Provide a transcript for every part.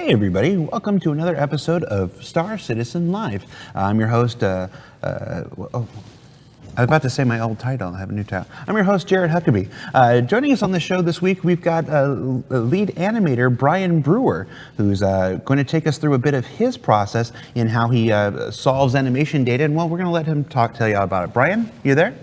Hey everybody, welcome to another episode of Star Citizen Live. I'm your host, I was about to say my old title, I have a new title. I'm your host, Jared Huckabee. Joining us on the show this week, we've got lead animator Bryan Brewer, who's going to take us through a bit of his process in how he solves animation data, and well, we're going to let him tell you all about it. Bryan, you there?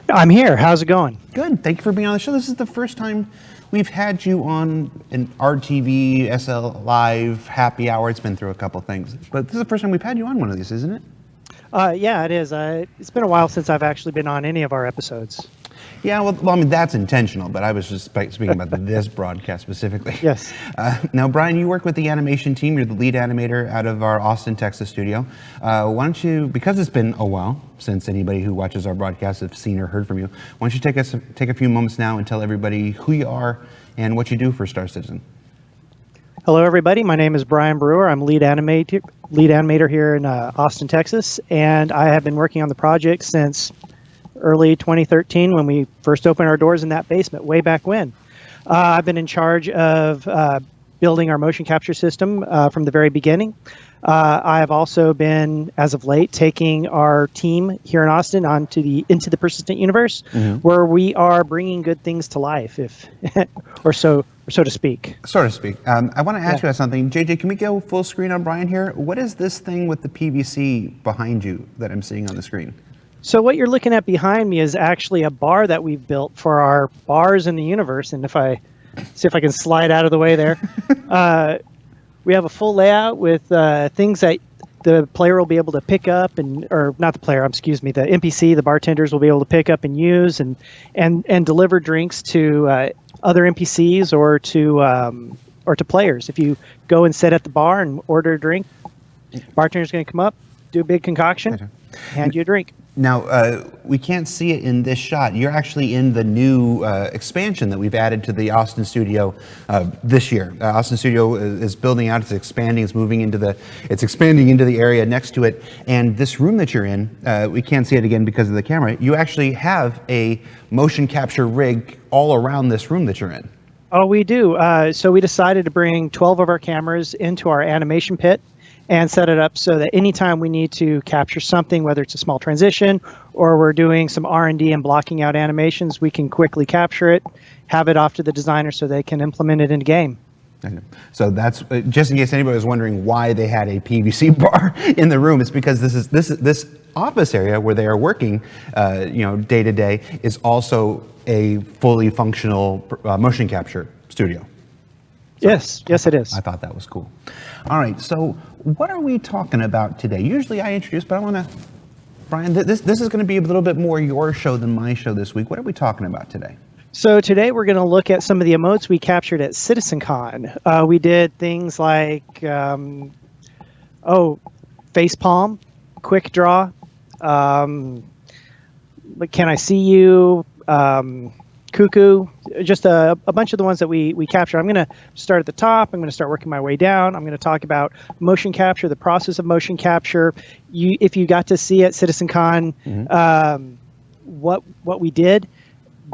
I'm here. How's it going? Good. Thank you for being on the show. This is the first time we've had you on an RTV, SL Live, Happy Hour. It's been through a couple things, but this is the first time we've had you on one of these, isn't it? Yeah, it is. It's been a while since I've actually been on any of our episodes. Yeah, well, I mean, that's intentional, but I was just speaking about this broadcast specifically. Yes. Now, Bryan, you work with the animation team. You're the lead animator out of our Austin, Texas studio. Why don't you, because it's been a while since anybody who watches our broadcast have seen or heard from you, why don't you take a few moments now and tell everybody who you are and what you do for Star Citizen. Hello, everybody. My name is Bryan Brewer. I'm lead animator here in Austin, Texas, and I have been working on the project since early 2013 when we first opened our doors in that basement way back when. I've been in charge of building our motion capture system from the very beginning. I have also been, as of late, taking our team here in Austin into the persistent universe, where we are bringing good things to life, or so to speak. So to speak. I want to ask you something. JJ, can we go full screen on Bryan here? What is this thing with the PVC behind you that I'm seeing on the screen? So what you're looking at behind me is actually a bar that we've built for our bars in the universe. And if I see if I can slide out of the way there, we have a full layout with things that the player will be able to pick up or not the player, excuse me, the NPC, the bartenders will be able to pick up and use and deliver drinks to other NPCs or to players. If you go and sit at the bar and order a drink, bartender's going to come up, do a big concoction, hand you a drink. Now, we can't see it in this shot. You're actually in the new expansion that we've added to the Austin studio this year. Austin studio is building out, it's expanding, it's expanding into the area next to it. And this room that you're in, we can't see it again because of the camera. You actually have a motion capture rig all around this room that you're in. Oh, we do. So we decided to bring 12 of our cameras into our animation pit and set it up so that anytime we need to capture something, whether it's a small transition or we're doing some R&D and blocking out animations, we can quickly capture it, have it off to the designer so they can implement it in game. So that's just in case anybody was wondering why they had a PVC bar in the room. It's because this office area where they are working, day to day, is also a fully functional motion capture studio. So yes, it is. I thought that was cool. All right, so what are we talking about today? Usually I introduce, but I want to, Bryan, this is going to be a little bit more your show than my show this week. What are we talking about today? So today we're going to look at some of the emotes we captured at CitizenCon. We did things like, Facepalm, Quick Draw, Can I See You, Cuckoo, just a bunch of the ones that we capture. I'm going to start at the top. I'm going to start working my way down. I'm going to talk about motion capture, the process of motion capture. If you got to see at CitizenCon what we did,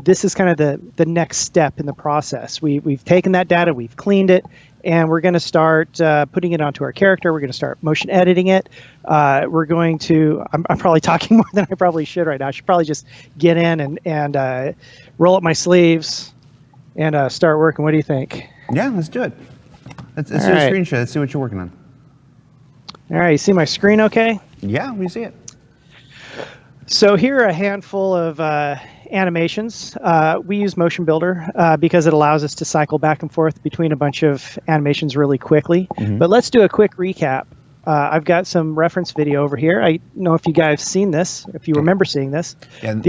this is kind of the next step in the process. We've taken that data, we've cleaned it, and we're going to start putting it onto our character. We're going to start motion editing it. We're going to, I'm probably talking more than I probably should right now. I should probably just get in and roll up my sleeves and start working. What do you think? Yeah, let's do it. Let's do a screen share. Let's see what you're working on. All right, you see my screen okay? Yeah, we see it. So here are a handful of animations. We use Motionbuilder because it allows us to cycle back and forth between a bunch of animations really quickly. But let's do a quick recap. I've got some reference video over here. I don't know if you guys have seen this, if you remember seeing this. Yeah,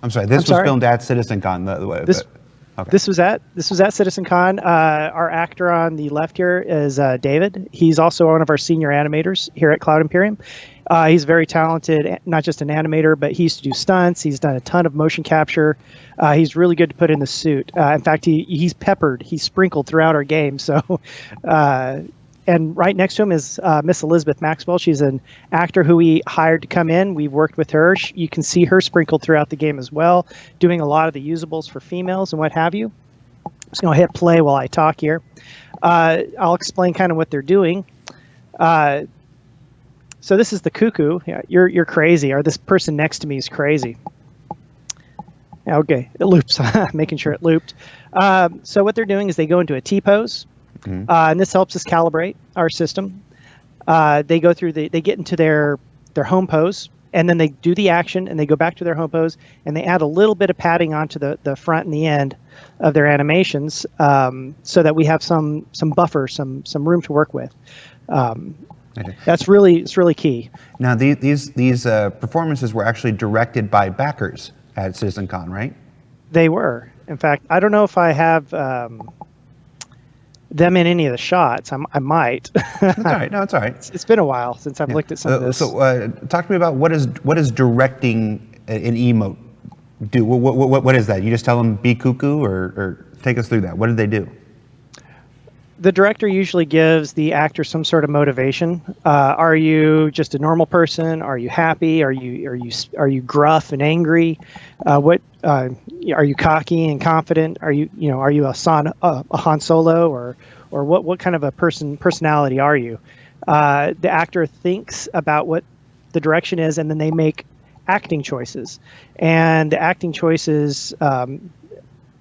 I'm sorry, this was filmed at CitizenCon. This was at CitizenCon. Our actor on the left here is David. He's also one of our senior animators here at Cloud Imperium. He's very talented, not just an animator, but he used to do stunts. He's done a ton of motion capture. He's really good to put in the suit. In fact, he's sprinkled throughout our game. So, and right next to him is Miss Elizabeth Maxwell. She's an actor who we hired to come in. We've worked with her. You can see her sprinkled throughout the game as well, doing a lot of the usables for females and what have you. I'm just going to hit play while I talk here. I'll explain kind of what they're doing. So this is the cuckoo. Yeah, you're crazy, or this person next to me is crazy. Okay, it loops, making sure it looped. So what they're doing is they go into a T-pose, and this helps us calibrate our system. They go through they get into their home pose, and then they do the action, and they go back to their home pose, and they add a little bit of padding onto the front and the end of their animations, so that we have some buffer, some room to work with. Okay. It's really key. Now, these performances were actually directed by backers at CitizenCon, right? They were. In fact, I don't know if I have them in any of the shots. I might. That's all right. No, it's all right. It's been a while since I've looked at some of this. So, talk to me about what is directing an emote do? What is that? You just tell them be cuckoo, or take us through that. What did they do? The director usually gives the actor some sort of motivation. Are you just a normal person? Are you happy? Are you gruff and angry? Are you cocky and confident? Are you a Han Solo, or what kind of a personality are you? The actor thinks about what the direction is, and then they make acting choices. And the acting choices,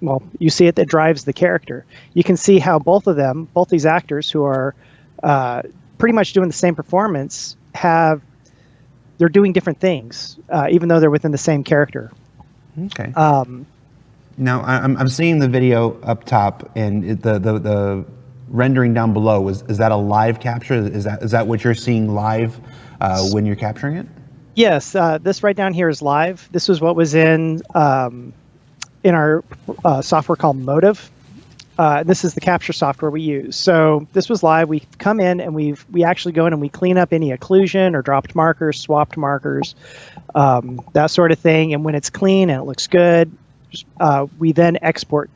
well, you see it, that drives the character. You can see how both these actors who are pretty much doing the same performance, they're doing different things, even though they're within the same character. Okay. Now I'm seeing the video up top, and the rendering down below. Is that a live capture? Is that what you're seeing live when you're capturing it? Yes. This right down here is live. This was what was in our software called Motive. This is the capture software we use. So this was live. We come in and we actually go in and we clean up any occlusion or dropped markers, swapped markers, that sort of thing. And when it's clean and it looks good, we then export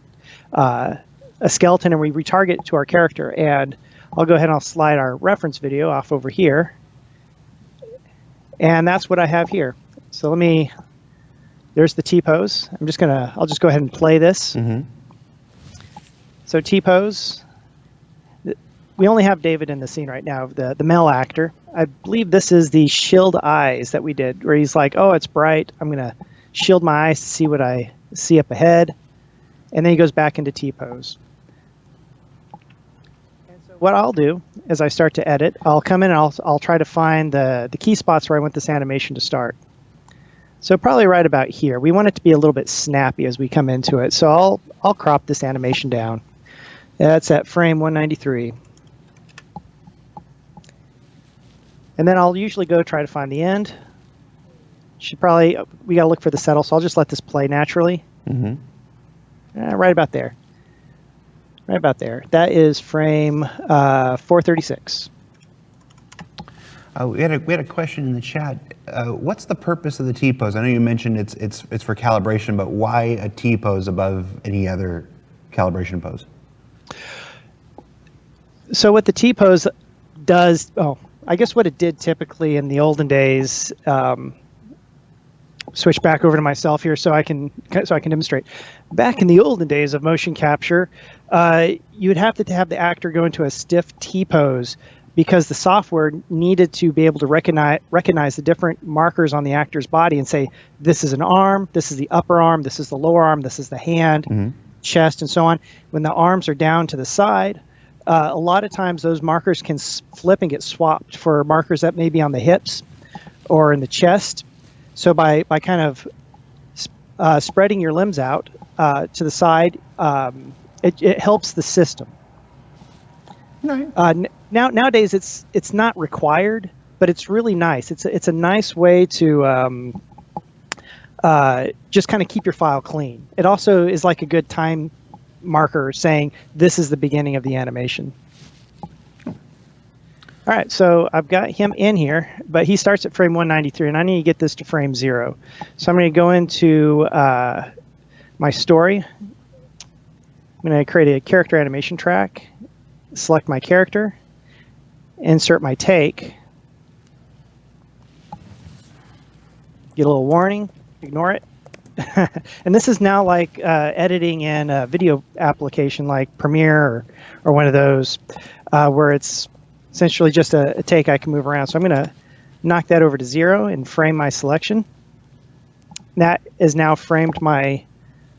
a skeleton and we retarget it to our character. And I'll go ahead and I'll slide our reference video off over here. And that's what I have here. So there's the T-pose. I'll just go ahead and play this. Mm-hmm. So T-pose, we only have David in the scene right now, the male actor. I believe this is the shield eyes that we did, where he's like, oh, it's bright. I'm going to shield my eyes to see what I see up ahead. And then he goes back into T-pose. And so what I'll do as I start to edit, I'll come in and I'll try to find the key spots where I want this animation to start. So probably right about here. We want it to be a little bit snappy as we come into it. So I'll crop this animation down. That's at frame 193. And then I'll usually go try to find the end. We got to look for the settle, so I'll just let this play naturally. Mm-hmm. Right about there. Right about there. That is frame 436. We had a question in the chat. What's the purpose of the T-pose? I know you mentioned it's for calibration, but why a T-pose above any other calibration pose? So what the T-pose does, I guess what it did typically in the olden days, switch back over to myself here so I can demonstrate. Back in the olden days of motion capture, you would have to have the actor go into a stiff T-pose, because the software needed to be able to recognize the different markers on the actor's body and say, this is an arm, this is the upper arm, this is the lower arm, this is the hand, chest, and so on. When the arms are down to the side, a lot of times those markers can flip and get swapped for markers that may be on the hips or in the chest. So by kind of spreading your limbs out to the side, it helps the system. Right. Nowadays it's not required, but it's really nice. It's a nice way to just kind of keep your file clean. It also is like a good time marker saying this is the beginning of the animation. All right, so I've got him in here, but he starts at frame 193, and I need to get this to frame 0. So I'm going to go into my story. I'm going to create a character animation track, select my character, insert my take, get a little warning, ignore it, And this is now like editing in a video application like Premiere or one of those where it's essentially just a take I can move around. So I'm going to knock that over to 0 and frame my selection. That is now framed my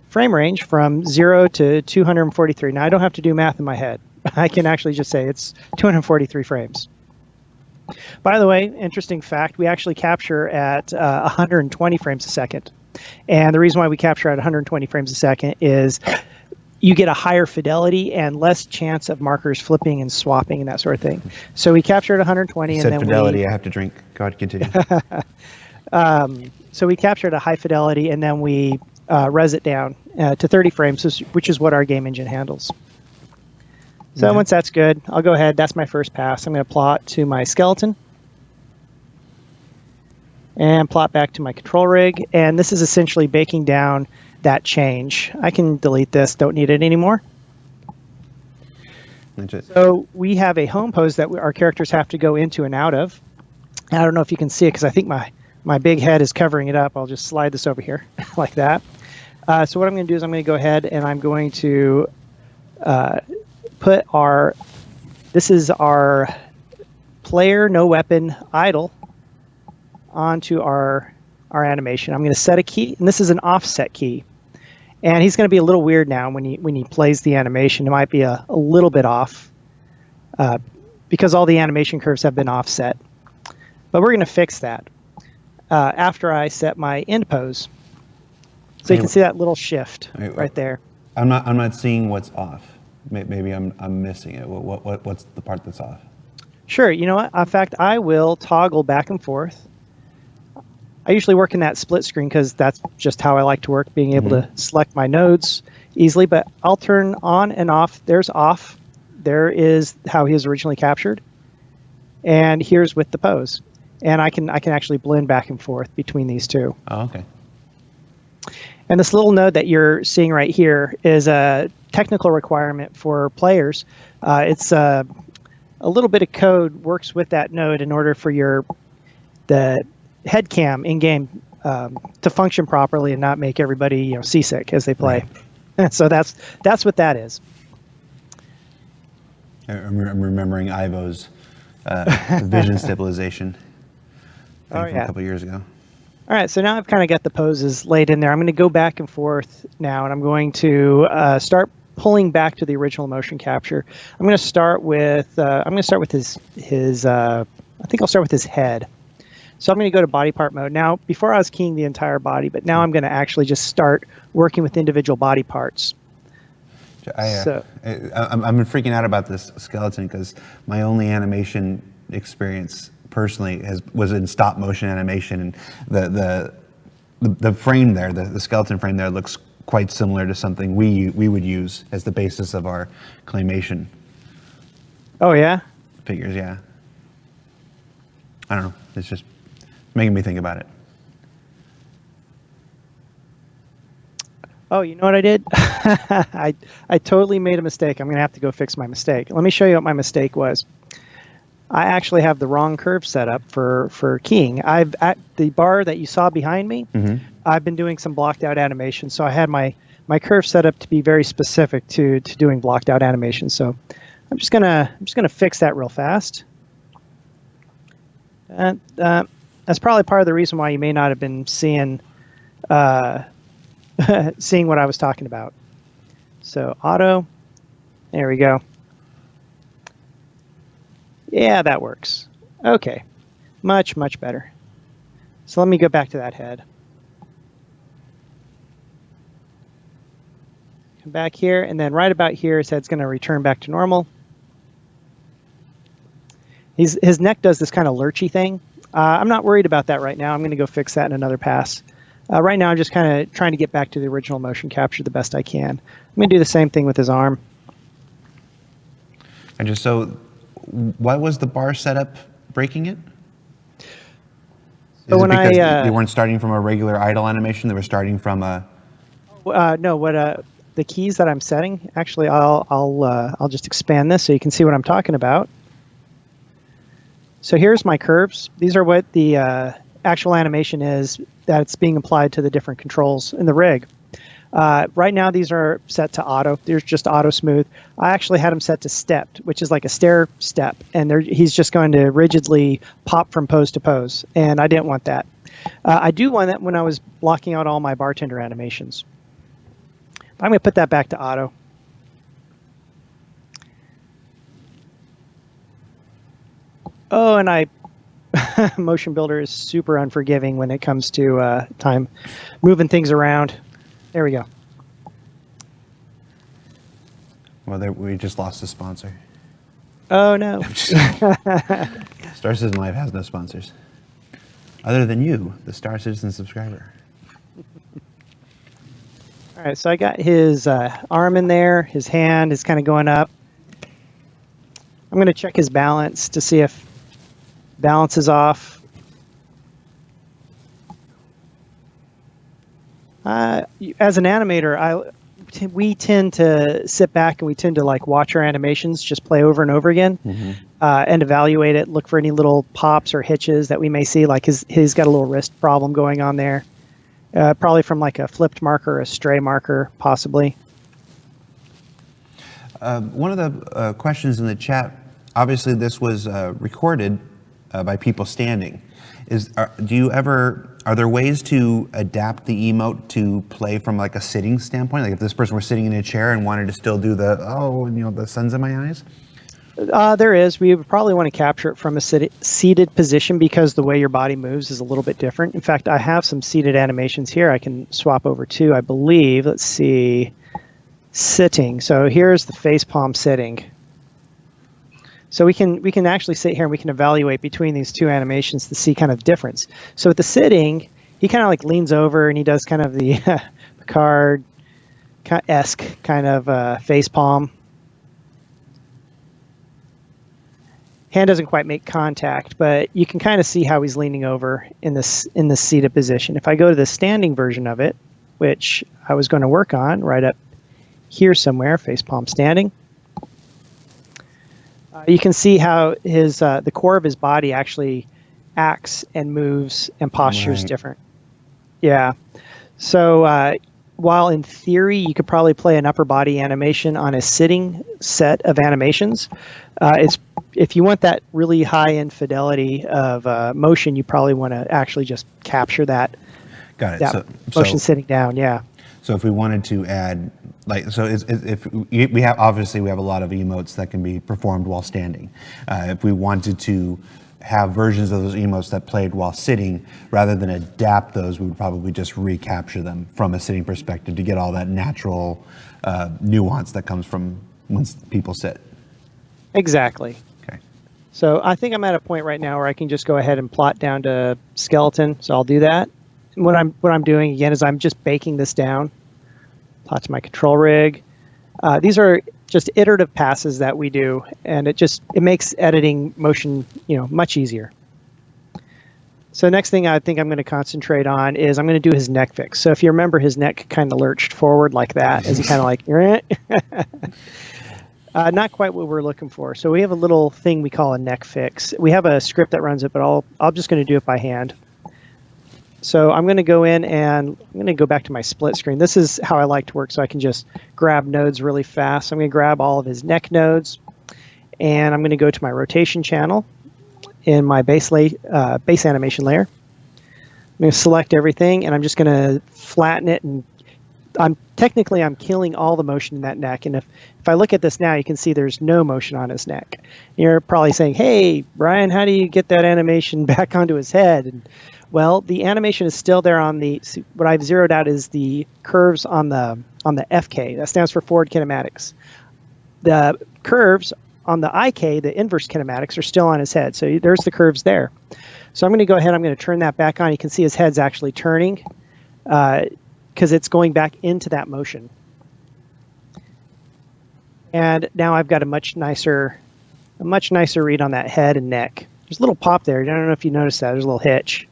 frame range from 0 to 243. Now I don't have to do math in my head. I can actually just say it's 243 frames. By the way, interesting fact, we actually capture at 120 frames a second. And the reason why we capture at 120 frames a second is you get a higher fidelity and less chance of markers flipping and swapping and that sort of thing. So we capture at 120. You and said then fidelity, I have to drink. Go ahead, continue. So we capture at a high fidelity and then we res it down to 30 frames, which is what our game engine handles. So once that's good, I'll go ahead. That's my first pass. I'm going to plot to my skeleton and plot back to my control rig. And this is essentially baking down that change. I can delete this. Don't need it anymore. So we have a home pose that our characters have to go into and out of. I don't know if you can see it because I think my big head is covering it up. I'll just slide this over here like that. So what I'm going to do is I'm going to go ahead and I'm going to put this is our player no weapon idle onto our animation. I'm going to set a key, and this is an offset key. And he's going to be a little weird now when he plays the animation. It might be a little bit off because all the animation curves have been offset. But we're going to fix that after I set my end pose. So you can see that little shift right there. I'm not seeing what's off. Maybe I'm missing it. What's the part that's off? Sure. You know what? In fact, I will toggle back and forth. I usually work in that split screen because that's just how I like to work, being able to select my nodes easily. But I'll turn on and off. There's off. There is how he was originally captured. And here's with the pose. And I can actually blend back and forth between these two. Oh, okay. And this little node that you're seeing right here is a technical requirement for players. It's a little bit of code works with that node in order for the head cam in game to function properly and not make everybody seasick as they play. Right. So that's what that is. I'm remembering Ivo's vision stabilization from a couple years ago. All right, so now I've kind of got the poses laid in there. I'm going to go back and forth now, and I'm going to start pulling back to the original motion capture. I'm going to start with his I think I'll start with his head. So I'm going to go to body part mode. Now, before I was keying the entire body, but now I'm going to actually just start working with individual body parts. I've been freaking out about this skeleton because my only animation experience personally was in stop motion animation, and the frame there, the skeleton frame there, looks quite similar to something we would use as the basis of our claymation. Oh yeah, figures. Yeah, I don't know. It's just making me think about it. Oh, you know what I did? I totally made a mistake. I'm going to have to go fix my mistake. Let me show you what my mistake was. I actually have the wrong curve set up for keying. At the bar that you saw behind me, I've been doing some blocked out animation. So I had my curve set up to be very specific to doing blocked out animation. So I'm just gonna fix that real fast. That's probably part of the reason why you may not have been seeing seeing what I was talking about. So auto, there we go. Yeah, that works. Okay, much better. So let me go back to that head. Come back here, and then right about here, his head's going to return back to normal. His neck does this kind of lurchy thing. I'm not worried about that right now. I'm going to go fix that in another pass. Right now, I'm just kind of trying to get back to the original motion capture the best I can. I'm going to do the same thing with his arm. And just so, why was the bar setup breaking it? So when they weren't starting from a regular idle animation; they were starting from a. No, the keys that I'm setting. Actually, I'll just expand this so you can see what I'm talking about. So here's my curves. These are what the actual animation is that it's being applied to the different controls in the rig. Right now, these are set to auto. There's just auto smooth. I actually had them set to stepped, which is like a stair step, and he's just going to rigidly pop from pose to pose, and I didn't want that. I do want that when I was blocking out all my bartender animations. I'm going to put that back to auto. Oh, and Motionbuilder is super unforgiving when it comes to time moving things around. There we go. Well, we just lost a sponsor. Oh, no. Star Citizen Live has no sponsors. Other than you, the Star Citizen subscriber. All right, so I got his arm in there. His hand is kind of going up. I'm going to check his balance to see if balance is off. As an animator, we tend to sit back and we tend to like watch our animations just play over and over again, and evaluate it, look for any little pops or hitches that we may see, like he's got a little wrist problem going on there, probably from like a flipped marker or a stray marker, possibly. One of the questions in the chat, obviously this was recorded by people standing. Are there ways to adapt the emote to play from like a sitting standpoint? Like if this person were sitting in a chair and wanted to still do the sun's in my eyes? There is. We would probably want to capture it from a seated position because the way your body moves is a little bit different. In fact, I have some seated animations here I can swap over to, I believe. Let's see. Sitting. So here's the facepalm sitting. So we can actually sit here and we can evaluate between these two animations to see kind of difference. So with the he kind of like leans over and he does kind of the Picard-esque kind of face palm. Hand doesn't quite make contact, but you can kind of see how he's leaning over in this seated position. If I go to the standing version of it, which I was going to work on right up here somewhere, face palm standing, you can see how his the core of his body actually acts and moves and postures different. Yeah. So while in theory you could probably play an upper body animation on a sitting set of animations, if you want that really high end fidelity of motion, you probably want to actually just capture that. Got it. That motion sitting down. Yeah. So if we wanted to add, if we have a lot of emotes that can be performed while standing. If we wanted to have versions of those emotes that played while sitting, rather than adapt those, we would probably just recapture them from a sitting perspective to get all that natural nuance that comes from when people sit. Exactly. Okay. So I think I'm at a point right now where I can just go ahead and plot down to skeleton. So I'll do that. And what I'm doing again is I'm just baking this down. Plot to my control rig. These are just iterative passes that we do, and it makes editing motion much easier. So next thing I think I'm going to concentrate on is I'm going to do his neck fix. So if you remember, his neck kind of lurched forward like that as he kind of like not quite what we're looking for. So we have a little thing we call a neck fix. We have a script that runs it, but I'm just going to do it by hand. So I'm going to go in and I'm going to go back to my split screen. This is how I like to work, so I can just grab nodes really fast. So I'm going to grab all of his neck nodes, and I'm going to go to my rotation channel in my base animation layer. I'm going to select everything, and I'm just going to flatten it. And I'm killing all the motion in that neck. And if I look at this now, you can see there's no motion on his neck. You're probably saying, "Hey, Brian, how do you get that animation back onto his head?" And well, the animation is still there on what I've zeroed out is the curves on the FK. That stands for forward kinematics. The curves on the IK, the inverse kinematics, are still on his head. So there's the curves there. So I'm going to go ahead, I'm going to turn that back on. You can see his head's actually turning because it's going back into that motion. And now I've got a much nicer read on that head and neck. There's a little pop there. I don't know if you noticed that. There's a little hitch.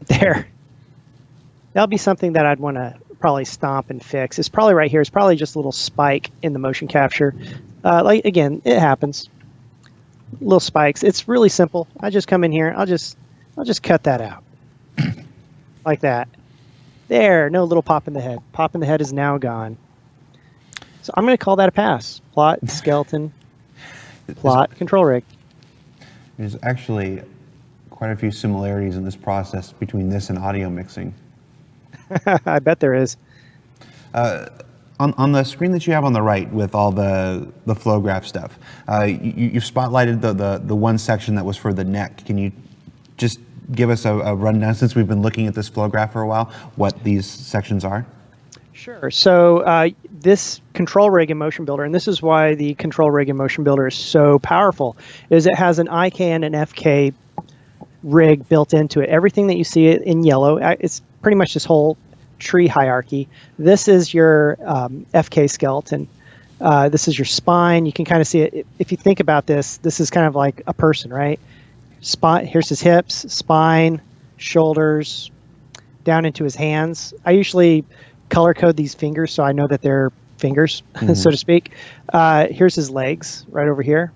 There. That'll be something that I'd want to probably stomp and fix. It's probably right here. It's probably just a little spike in the motion capture. Again, it happens. little spikes. It's really simple. I just come in here. I'll just cut that out like that. There, no little pop in the head. Pop in the head is now gone. So I'm going to call that a pass. Plot, skeleton, plot, control rig. There's actually quite a few similarities in this process between this and audio mixing. I bet there is. On the screen that you have on the right with all the flow graph stuff, you've spotlighted the one section that was for the neck. Can you just give us a rundown, since we've been looking at this flow graph for a while, what these sections are? Sure. So this control rig in Motionbuilder, and this is why the control rig in Motionbuilder is so powerful, is it has an IK and an FK rig built into it. Everything that you see in yellow, it's pretty much this whole tree hierarchy. This is your FK skeleton. This is your spine. You can kind of see it. If you think about this, this is kind of like a person, right? Spine. Here's his hips, spine, shoulders, down into his hands. I usually color code these fingers so I know that they're fingers, so to speak. Here's his legs right over here.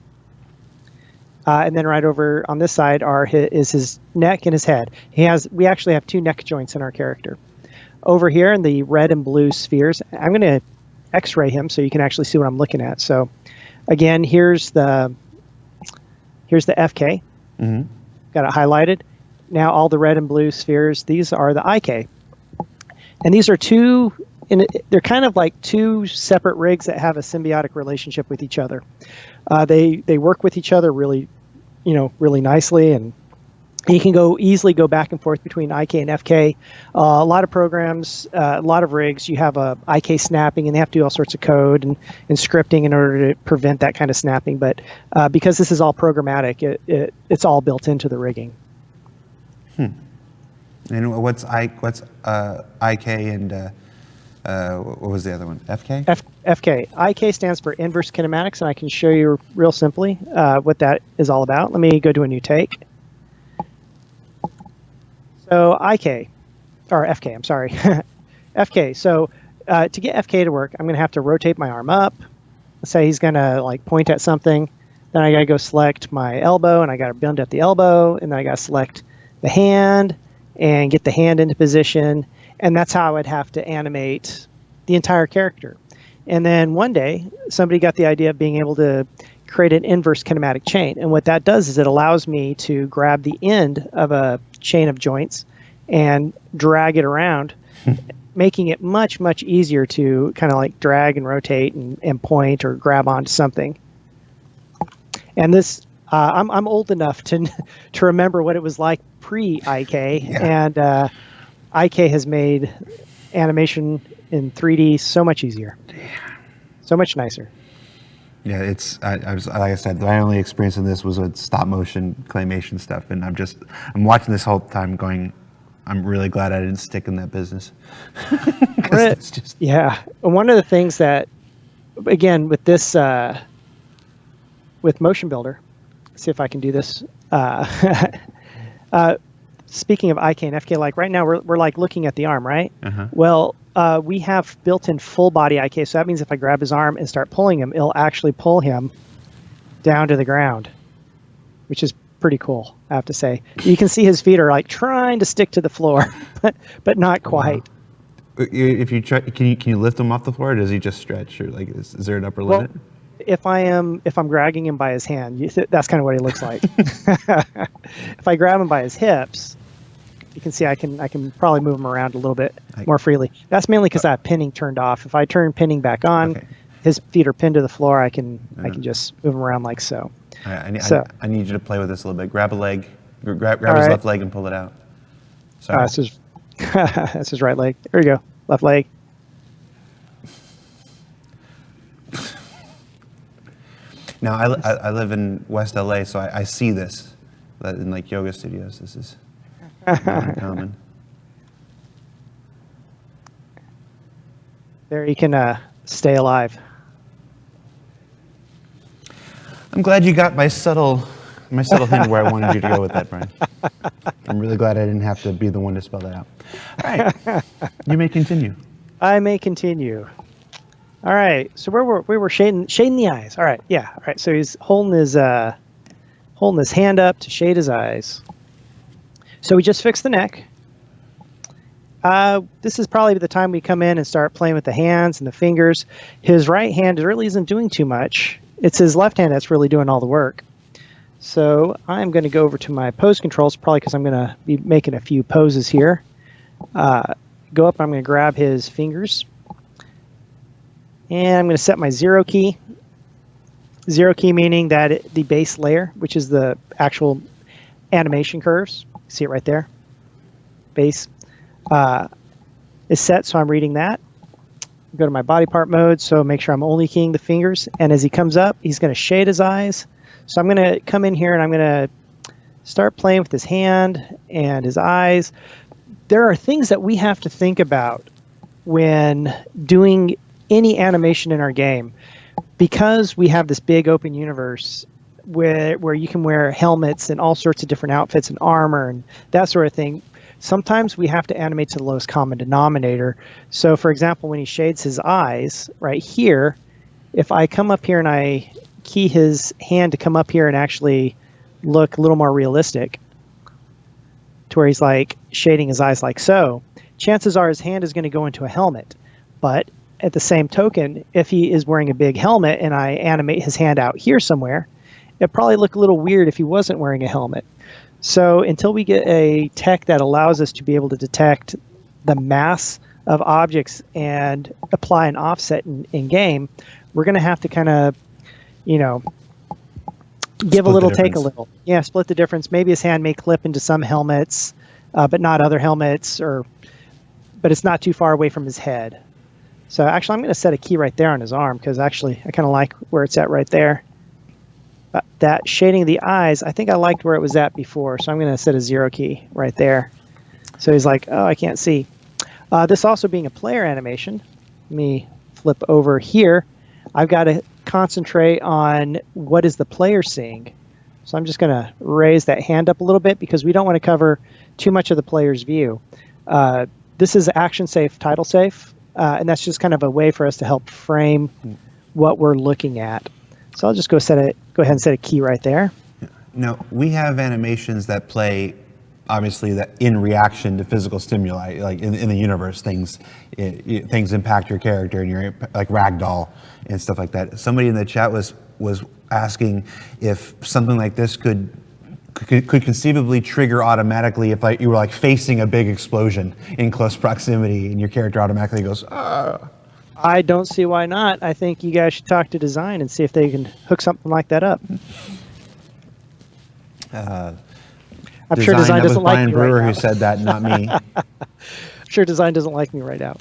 And then right over on this side is his neck and his head. We actually have two neck joints in our character. Over here in the red and blue spheres, I'm going to X-ray him so you can actually see what I'm looking at. So again, here's the FK. Mm-hmm. Got it highlighted. Now all the red and blue spheres, these are the IK. And these are they're kind of like two separate rigs that have a symbiotic relationship with each other. They work with each other really nicely, and you can easily go back and forth between IK and FK. A lot of programs, a lot of rigs, you have a IK snapping, and they have to do all sorts of code and scripting in order to prevent that kind of snapping. But because this is all programmatic, it's all built into the rigging. And what's IK and what was the other one? FK? FK. IK stands for inverse kinematics, and I can show you real simply what that is all about. Let me go to a new take. So IK, or FK, I'm sorry. FK. So to get FK to work, I'm going to have to rotate my arm up. Let's say he's going to like point at something. Then I got to go select my elbow, and I got to bend at the elbow, and then I got to select the hand and get the hand into position. And that's how I'd have to animate the entire character. And then one day, somebody got the idea of being able to create an inverse kinematic chain. And what that does is it allows me to grab the end of a chain of joints and drag it around, making it much, much easier to kind of like drag and rotate and point or grab onto something. And this, I'm old enough to remember what it was like pre-IK, and IK has made animation in 3D so much easier, so much nicer. Yeah, I was like I said, my only experience in this was with stop motion claymation stuff, and I'm watching this whole time going, I'm really glad I didn't stick in that business. It's just... Yeah, one of the things that, again, with this, with Motionbuilder, see if I can do this. Speaking of IK and FK, like right now we're like looking at the arm, right? Uh-huh. Well, we have built-in full body IK, so that means if I grab his arm and start pulling him, it'll actually pull him down to the ground, which is pretty cool, I have to say. You can see his feet are like trying to stick to the floor, but not quite. If you try, can you lift him off the floor, or does he just stretch, or like is there an upper limit? If I'm dragging him by his hand, that's kind of what he looks like. If I grab him by his hips, you can see I can probably move him around a little bit more freely. That's mainly because I have pinning turned off. If I turn pinning back on, his feet are pinned to the floor. I can just move him around like so. I need you to play with this a little bit. Grab a leg, grab his left leg and pull it out. Sorry. That's his right leg. There you go, left leg. Now I live in West LA, so I see this in like yoga studios. This is not uncommon. There you can stay alive. I'm glad you got my subtle hint where I wanted you to go with that, Brian. I'm really glad I didn't have to be the one to spell that out. All right, you may continue. I may continue. All right, so we were shading the eyes. All right, yeah. All right, so he's holding his holding his hand up to shade his eyes. So we just fixed the neck. This is probably the time we come in and start playing with the hands and the fingers. His right hand really isn't doing too much. It's his left hand that's really doing all the work. So I'm going to go over to my pose controls, probably because I'm going to be making a few poses here. Go up, I'm going to grab his fingers. And I'm going to set my 0 key. 0 key meaning that the base layer, which is the actual animation curves, see it right there, base, is set, so I'm reading that. Go to my body part mode, so make sure I'm only keying the fingers. And as he comes up, he's going to shade his eyes. So I'm going to come in here and I'm going to start playing with his hand and his eyes. There are things that we have to think about when doing any animation in our game. Because we have this big open universe where you can wear helmets and all sorts of different outfits and armor and that sort of thing, sometimes we have to animate to the lowest common denominator. So for example, when he shades his eyes right here, if I come up here and I key his hand to come up here and actually look a little more realistic to where he's like shading his eyes like so, chances are his hand is going to go into a helmet. But at the same token, if he is wearing a big helmet and I animate his hand out here somewhere, it'd probably look a little weird if he wasn't wearing a helmet. So until we get a tech that allows us to be able to detect the mass of objects and apply an offset in game, we're going to have to kind of, you know, give a little, take a little. Yeah, split the difference. Maybe his hand may clip into some helmets, but not other helmets, but it's not too far away from his head. So actually, I'm going to set a key right there on his arm because actually I kind of like where it's at right there. That shading of the eyes, I think I liked where it was at before, so I'm going to set a 0 key right there. So he's like, oh, I can't see. This also being a player animation, let me flip over here. I've got to concentrate on what is the player seeing. So I'm just going to raise that hand up a little bit because we don't want to cover too much of the player's view. This is action safe, title safe. And that's just kind of a way for us to help frame what we're looking at. So I'll just go ahead and set a key right there. Now, we have animations that play, obviously, that in reaction to physical stimuli, like in the universe, things impact your character, and you're like ragdoll and stuff like that. Somebody in the chat was asking if something like this could conceivably trigger automatically if you were like facing a big explosion in close proximity and your character automatically goes, ah. I don't see why not. I think you guys should talk to design and see if they can hook something like that up. I'm sure design doesn't like me right now. Bryan Brewer who said that, not me. I'm sure design doesn't like me right now.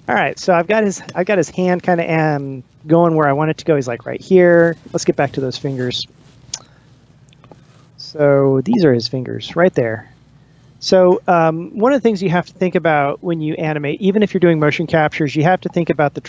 All right, so I've got his hand kind of going where I want it to go. He's like right here. Let's get back to those fingers. So these are his fingers right there. So one of the things you have to think about when you animate, even if you're doing motion captures, you have to think about the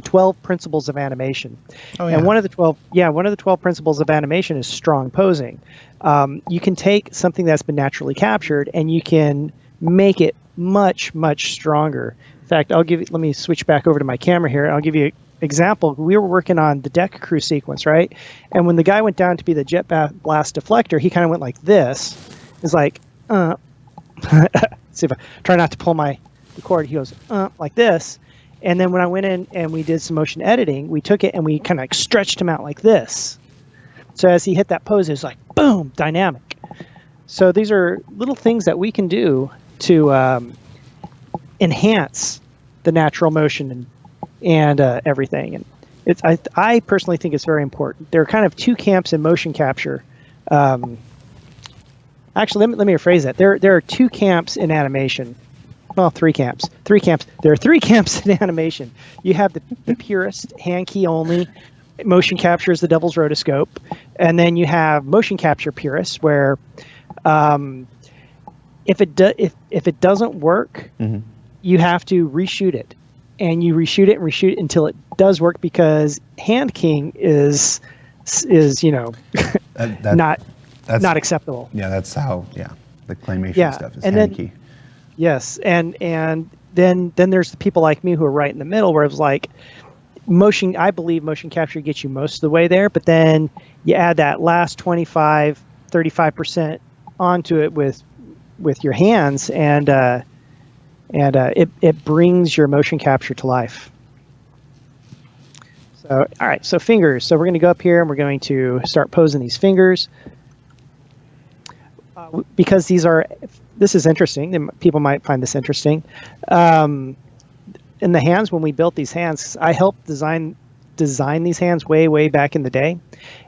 12 principles of animation. Oh, yeah. And one of the 12 principles of animation is strong posing. You can take something that's been naturally captured and you can make it much, much stronger. In fact, let me switch back over to my camera here. I'll give you an example. We were working on the deck crew sequence, right? And when the guy went down to be the jet blast deflector, he kind of went like this. It's like, see if I try not to pull the cord. He goes, like this. And then when I went in and we did some motion editing, we took it and we kind of like stretched him out like this. So as he hit that pose, it was like, boom, dynamic. So these are little things that we can do to enhance the natural motion and everything. And I personally think it's very important. There are kind of two camps in motion capture. Actually, let me rephrase that. There are two camps in animation. Well, three camps. There are three camps in animation. You have the purist, hand key only. Motion capture is the devil's rotoscope. And then you have motion capture purists where if it doesn't work, you have to reshoot it. And you reshoot it until it does work because hand keying is not acceptable. Yeah, that's how the claymation stuff is hand key. Yes, and then there's the people like me who are right in the middle where it's like I believe motion capture gets you most of the way there, but then you add that last 25, 35% onto it with your hands, and it brings your motion capture to life. So, all right, so fingers. So we're going to go up here and we're going to start posing these fingers. Because this is interesting, and people might find this interesting. In the hands, when we built these hands, I helped design these hands way back in the day.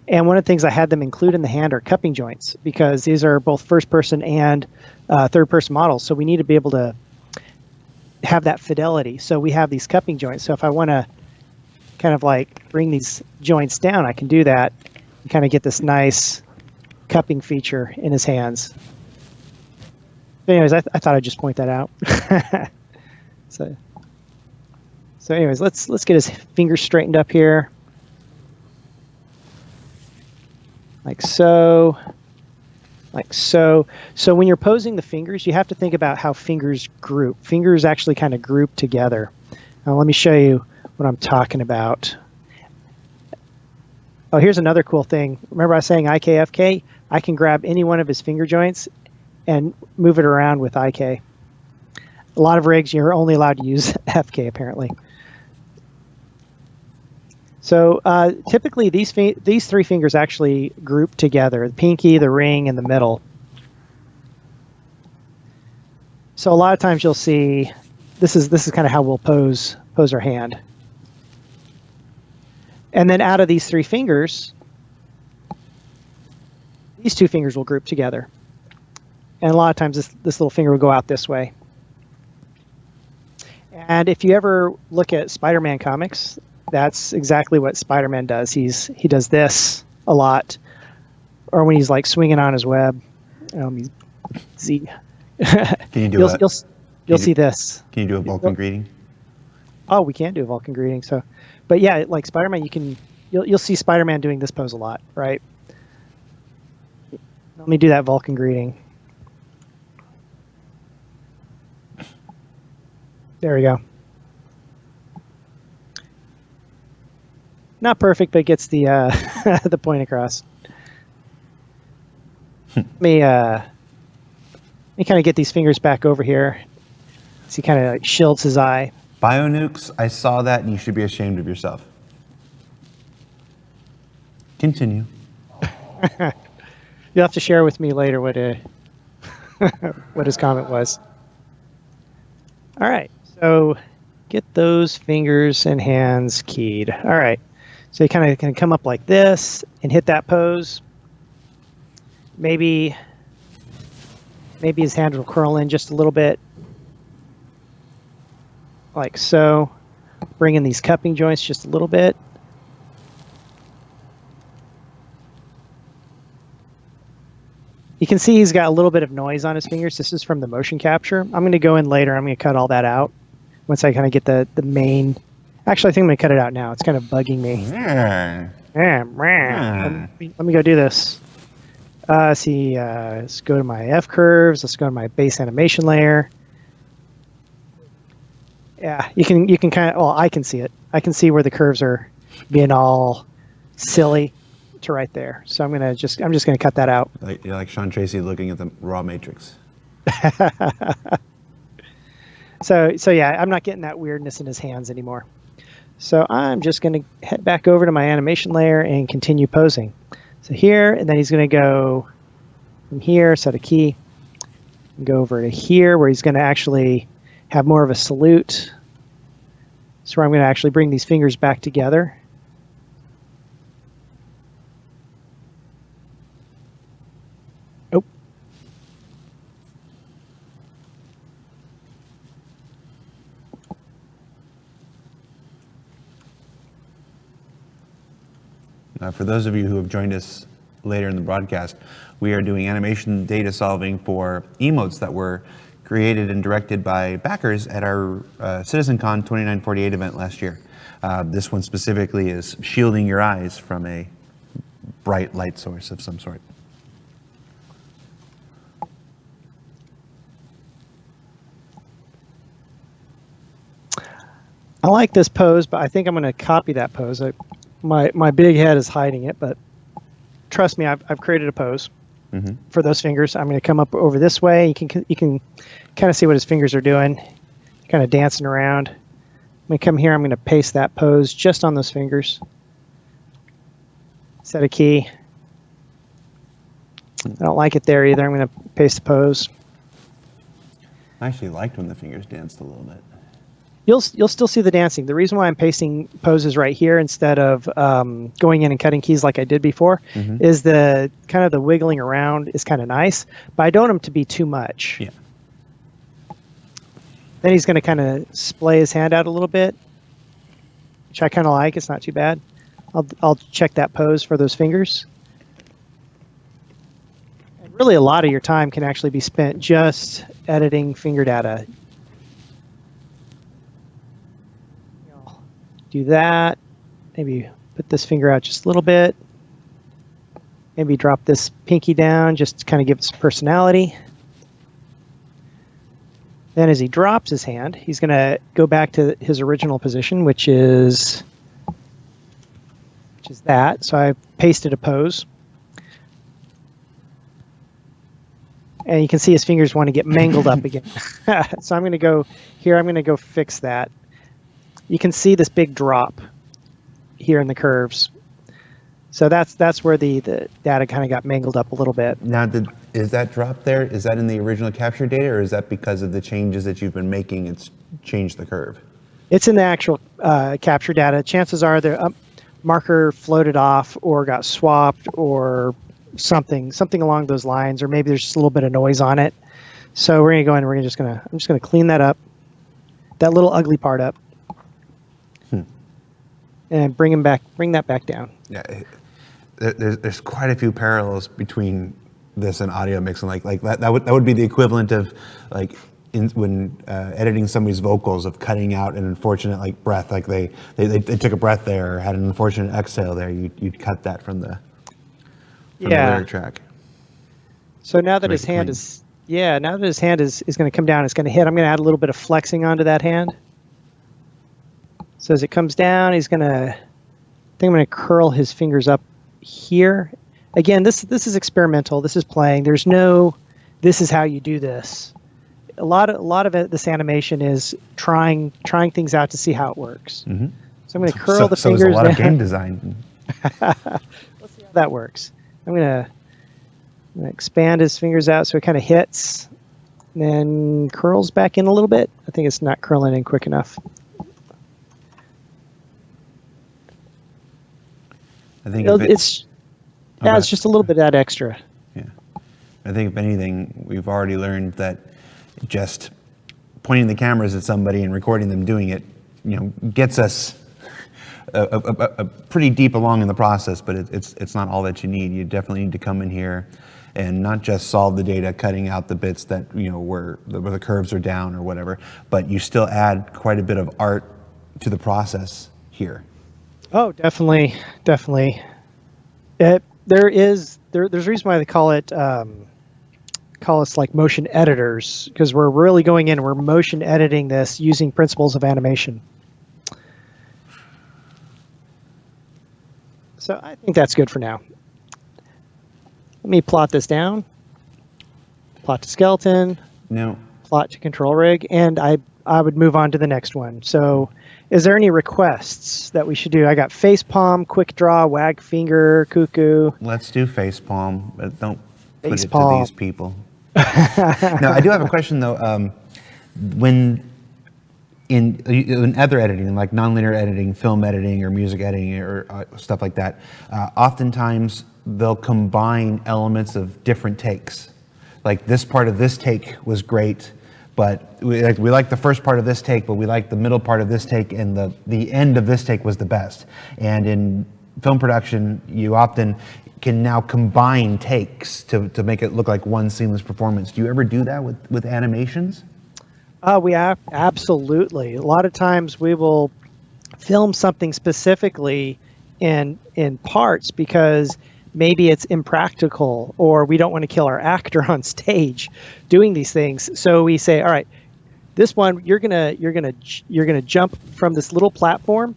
And one of the things I had them include in the hand are cupping joints, because these are both first person and third person models. So we need to be able to have that fidelity. So we have these cupping joints. So if I want to kind of like bring these joints down, I can do that and kind of get this nice cupping feature in his hands. But anyways, I thought I'd just point that out. So anyways, let's get his fingers straightened up here. Like so. Like so. So when you're posing the fingers, you have to think about how fingers group. Fingers actually kind of group together. Now let me show you what I'm talking about. Oh, here's another cool thing. Remember I was saying IKFK? I can grab any one of his finger joints and move it around with IK. A lot of rigs, you're only allowed to use FK, apparently. So typically, these three fingers actually group together: the pinky, the ring, and the middle. So a lot of times you'll see this is kind of how we'll pose our hand. And then out of these three fingers, these two fingers will group together. And a lot of times this little finger will go out this way. And if you ever look at Spider-Man comics, that's exactly what Spider-Man does. He does this a lot. Or when he's like swinging on his web. Can you do you'll see this. Can you do a Vulcan greeting? Oh, we can't do a Vulcan greeting. So, but yeah, like Spider-Man, you'll see Spider-Man doing this pose a lot, right? Let me do that Vulcan greeting. There we go. Not perfect, but gets the the point across. Let me kind of get these fingers back over here. So he kind of like shields his eye. Bionukes, I saw that, and you should be ashamed of yourself. Continue. You'll have to share with me later what what his comment was. All right, so get those fingers and hands keyed. All right, so you kind of can come up like this and hit that pose. Maybe his hand will curl in just a little bit, like so. Bring in these cupping joints just a little bit. You can see he's got a little bit of noise on his fingers. This is from the motion capture. I'm going to go in later. I'm going to cut all that out once I kind of get the main. Actually, I think I'm going to cut it out now. It's kind of bugging me. Let me go do this. See, let's go to my F curves. Let's go to my base animation layer. Yeah, you can kind of. Well, I can see it. I can see where the curves are being all silly to right there. So I'm just gonna cut that out. You're like Sean Tracy looking at the raw matrix. So yeah, I'm not getting that weirdness in his hands anymore. So I'm just gonna head back over to my animation layer and continue posing. So here, and then he's gonna go from here, set a key, and go over to here where he's gonna actually have more of a salute. So I'm gonna actually bring these fingers back together. For those of you who have joined us later in the broadcast, we are doing animation data solving for emotes that were created and directed by backers at our CitizenCon 2948 event last year. This one specifically is shielding your eyes from a bright light source of some sort. I like this pose, but I think I'm going to copy that pose. My big head is hiding it, but trust me, I've created a pose for those fingers. I'm going to come up over this way. You can kind of see what his fingers are doing, kind of dancing around. I'm going to come here. I'm going to paste that pose just on those fingers. Set a key. I don't like it there either. I'm going to paste the pose. I actually liked when the fingers danced a little bit. You'll still see the dancing. The reason why I'm pasting poses right here instead of going in and cutting keys like I did before is the kind of the wiggling around is kind of nice, but I don't want him to be too much. Yeah. Then he's going to kind of splay his hand out a little bit, which I kind of like. It's not too bad. I'll check that pose for those fingers. And really, a lot of your time can actually be spent just editing finger data. Do that. Maybe put this finger out just a little bit. Maybe drop this pinky down just to kind of give it some personality. Then as he drops his hand, he's going to go back to his original position, which is that. So I pasted a pose. And you can see his fingers want to get mangled up again. So I'm going to go here. I'm going to go fix that. You can see this big drop here in the curves. So that's where the data kind of got mangled up a little bit. Now, is that drop there? Is that in the original capture data, or is that because of the changes that you've been making, it's changed the curve? It's in the actual capture data. Chances are the marker floated off or got swapped or something along those lines, or maybe there's just a little bit of noise on it. So we're gonna go in. I'm just gonna clean that up, that little ugly part up. And bring that back down. Yeah, there's quite a few parallels between this and audio mixing. Like that would be the equivalent of like when editing somebody's vocals, of cutting out an unfortunate breath. Like they took a breath there, or had an unfortunate exhale there. You'd cut that from the lyric track. So now that his hand is going to come down, it's going to hit. I'm going to add a little bit of flexing onto that hand. So as it comes down, I think I'm going to curl his fingers up here. Again, this is experimental. This is playing. There's no, this is how you do this. A lot of this animation is trying things out to see how it works. So I'm going to curl the fingers down. So there's a lot of game design. Let's see how that works. I'm going to expand his fingers out so it kind of hits, and then curls back in a little bit. I think it's not curling in quick enough. I think it's just a little bit of that extra. Yeah, I think if anything, we've already learned that just pointing the cameras at somebody and recording them doing it, gets us a pretty deep along in the process. But it's not all that you need. You definitely need to come in here and not just solve the data, cutting out the bits that where the curves are down or whatever, but you still add quite a bit of art to the process here. Oh, definitely. There's a reason why they call us like motion editors, because we're really going in and we're motion editing this using principles of animation. So I think that's good for now. Let me plot this down. Plot to skeleton. No. Plot to control rig, and I would move on to the next one. So is there any requests that we should do? I got facepalm, quick draw, wag finger, cuckoo. Let's do facepalm, but don't put it Facepalm. to these people. Now, I do have a question though. When in other editing, like nonlinear editing, film editing, or music editing, or stuff like that, oftentimes they'll combine elements of different takes. Like this part of this take was great, but we like the first part of this take, but we like the middle part of this take, and the end of this take was the best. And in film production, you often can now combine takes to make it look like one seamless performance. Do you ever do that with animations? We absolutely. A lot of times we will film something specifically in parts because maybe it's impractical, or we don't want to kill our actor on stage doing these things. So we say, all right, This one, you're gonna jump from this little platform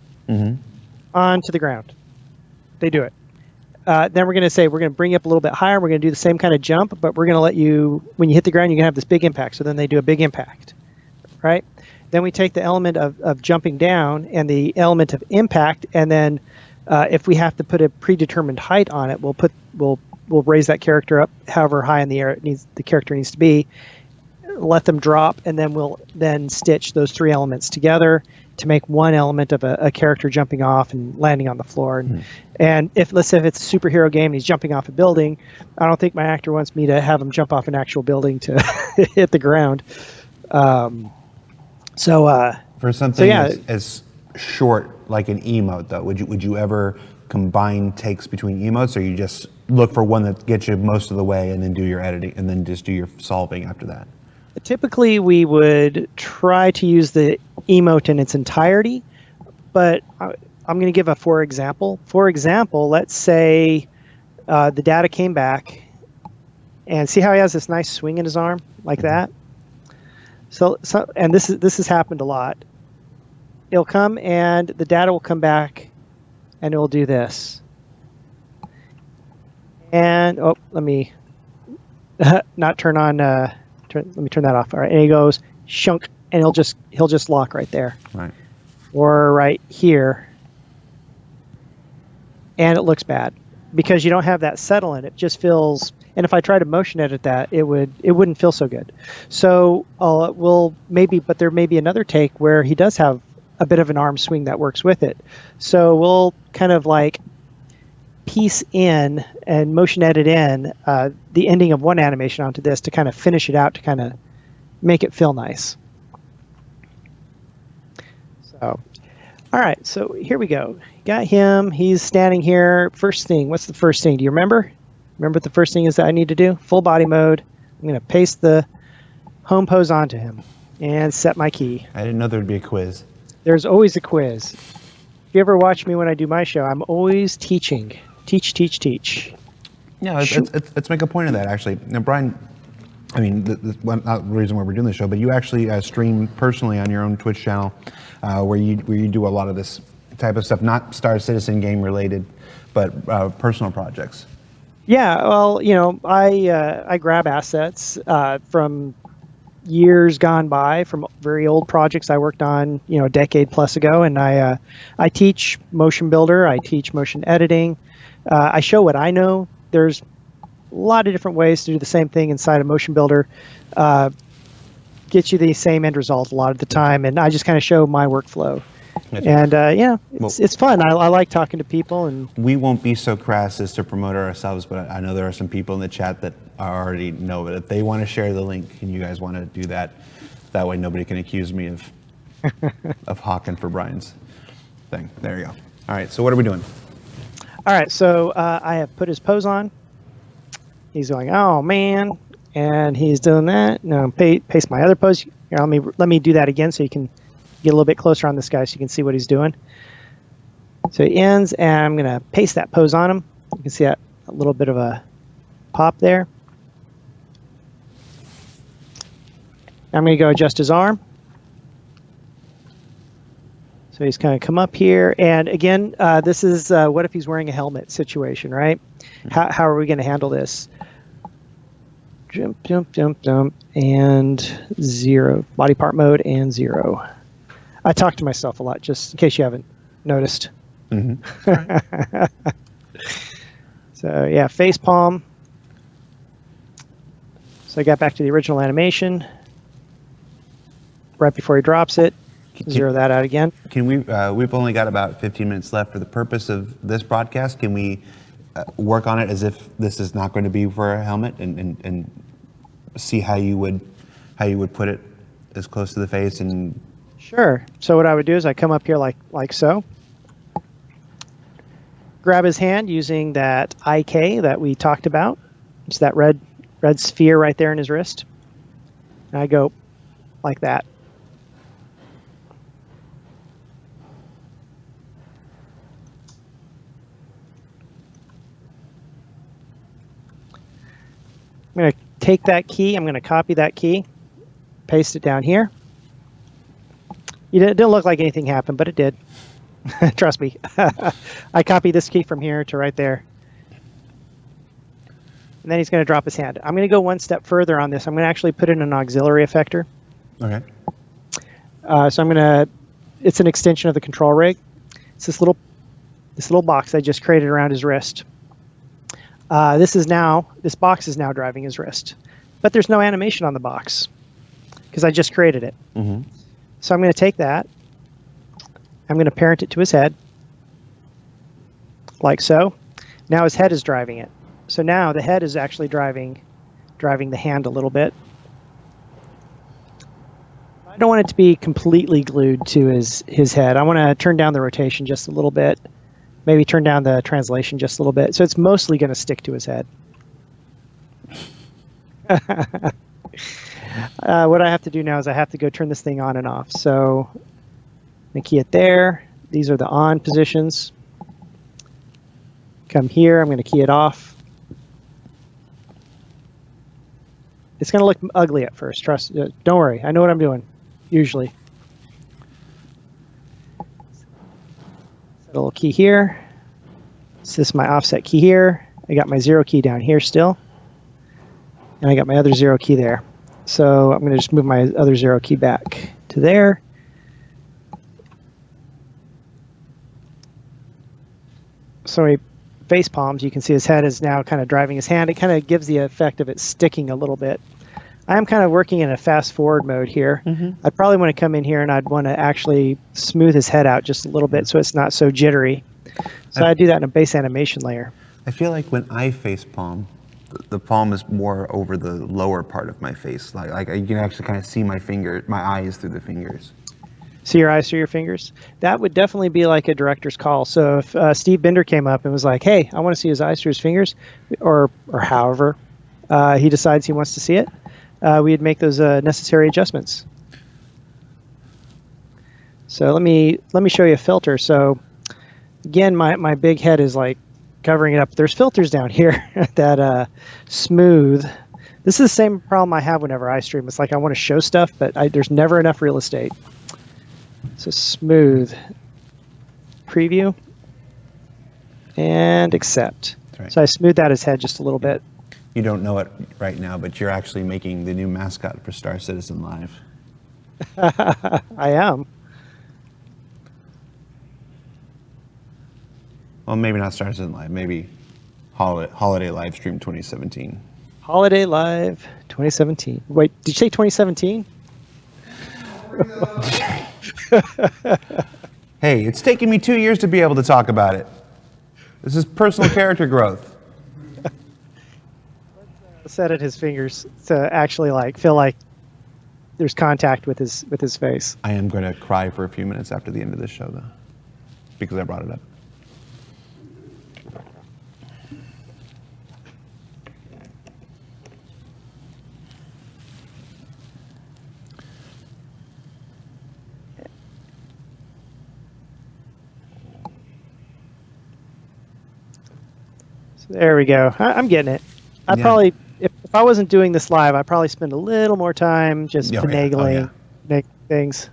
onto the ground. They do it. Then we're going to say we're going to bring you up a little bit higher. We're going to do the same kind of jump, but we're going to let you, when you hit the ground, you're going to have this big impact. So then they do a big impact, right? Then we take the element of jumping down and the element of impact, and then if we have to put a predetermined height on it, we'll raise that character up however high in the air the character needs to be. Let them drop, and then we'll stitch those three elements together to make one element of a character jumping off and landing on the floor. And let's say if it's a superhero game and he's jumping off a building, I don't think my actor wants me to have him jump off an actual building to hit the ground. For something as short like an emote, though, would you ever combine takes between emotes, or you just look for one that gets you most of the way and then do your editing and then just do your solving after that? Typically, we would try to use the emote in its entirety, but I'm going to give a for example. For example, let's say the data came back, and see how he has this nice swing in his arm like that. So and this has happened a lot. It'll come and the data will come back, and it will do this. And let me not turn on. Let me turn that off. All right, and he goes shunk, and he'll just lock right there, right, or right here, and it looks bad because you don't have that settle in it. It just feels. And if I try to motion edit that, it wouldn't feel so good. So but there may be another take where he does have a bit of an arm swing that works with it. So we'll kind of like piece in and motion edit in the ending of one animation onto this to kind of finish it out, to kind of make it feel nice. So, all right, so here we go. Got him. He's standing here. First thing, what's the first thing? Do you remember? Remember what the first thing is that I need to do? Full body mode. I'm going to paste the home pose onto him and set my key. I didn't know there'd be a quiz. There's always a quiz. If you ever watch me when I do my show, I'm always teaching. Teach. Yeah, let's make a point of that, actually. Now, Brian, I mean, not the reason why we're doing this show, but you actually stream personally on your own Twitch channel where you do a lot of this type of stuff, not Star Citizen game related, but personal projects. Yeah, well, I grab assets from years gone by, from very old projects I worked on, a decade plus ago, and I teach Motionbuilder, I teach motion editing, I show what I know. There's a lot of different ways to do the same thing inside of Motionbuilder, get you the same end result a lot of the time, and I just kind of show my workflow. And it's fun. I like talking to people, and we won't be so crass as to promote ourselves, but I know there are some people in the chat that already know it. If they want to share the link and you guys want to do that, that way nobody can accuse me of hawking for Brian's thing. There you go. All right, so what are we doing? All right, so I have put his pose on. He's going, oh man, and he's doing that. Now paste my other pose. Here, let me do that again so you can get a little bit closer on this guy so you can see what he's doing. So he ends, and I'm going to paste that pose on him. You can see that a little bit of a pop there. I'm going to go adjust his arm. So he's kind of come up here, and again, this is what if he's wearing a helmet situation, right? How are we going to handle this? Jump, and 0. Body part mode and 0. I talk to myself a lot, just in case you haven't noticed. Mm-hmm. So yeah, Facepalm. So I got back to the original animation right before he drops it. Zero that out again. Can we? We've only got about 15 minutes left for the purpose of this broadcast. Can we work on it as if this is not going to be for a helmet, and see how you would put it as close to the face? And sure. So what I would do is I come up here like so. Grab his hand using that IK that we talked about. It's that red sphere right there in his wrist. And I go like that. I'm going to take that key, I'm going to copy that key, paste it down here. It didn't look like anything happened, but it did. Trust me. I copied this key from here to right there. And then he's going to drop his hand. I'm going to go one step further on this. I'm going to actually put in an auxiliary effector. Okay. So I'm going to, it's an extension of the control rig. It's this little box I just created around his wrist. This box is now driving his wrist, but there's no animation on the box because I just created it. Mm-hmm. So I'm going to take that. I'm going to parent it to his head, like so. Now his head is driving it. So now the head is actually driving the hand a little bit. I don't want it to be completely glued to his head. I want to turn down the rotation just a little bit. Maybe turn down the translation just a little bit. So it's mostly going to stick to his head. What I have to do now is I have to go turn this thing on and off. So I'm going to key it there. These are the on positions. Come here. I'm going to key it off. It's going to look ugly at first. Trust. Don't worry. I know what I'm doing, usually. Set a little key here. This is my offset key here. I got my 0 key down here still. And I got my other 0 key there. So I'm going to just move my other 0 key back to there. So he face palms. You can see his head is now kind of driving his hand. It kind of gives the effect of it sticking a little bit. I am kind of working in a fast forward mode here. Mm-hmm. I'd probably want to come in here and I'd want to actually smooth his head out just a little bit so it's not so jittery. So I do that in a base animation layer. I feel like when I face palm, the palm is more over the lower part of my face. Like you can actually kind of see my eyes through the fingers. See your eyes through your fingers? That would definitely be like a director's call. So if Steve Bender came up and was like, hey, I want to see his eyes through his fingers, or however he decides he wants to see it, we'd make those necessary adjustments. So let me show you a filter. So again, my big head is like covering it up. There's filters down here that smooth. This is the same problem I have whenever I stream. It's like I want to show stuff, but there's never enough real estate. So smooth, preview, and accept. Right. So I smoothed out his head just a little bit. You don't know it right now, but you're actually making the new mascot for Star Citizen Live. I am. Well, maybe not Star Citizen Live, maybe Holiday Live Stream 2017. Holiday Live 2017. Wait, did you say 2017? Hey, it's taken me 2 years to be able to talk about it. This is personal character growth. Let's set at his fingers to actually feel like there's contact with his face. I am going to cry for a few minutes after the end of this show, though, because I brought it up. There we go. I'm getting it. Probably, if I wasn't doing this live, I'd probably spend a little more time just finagling things.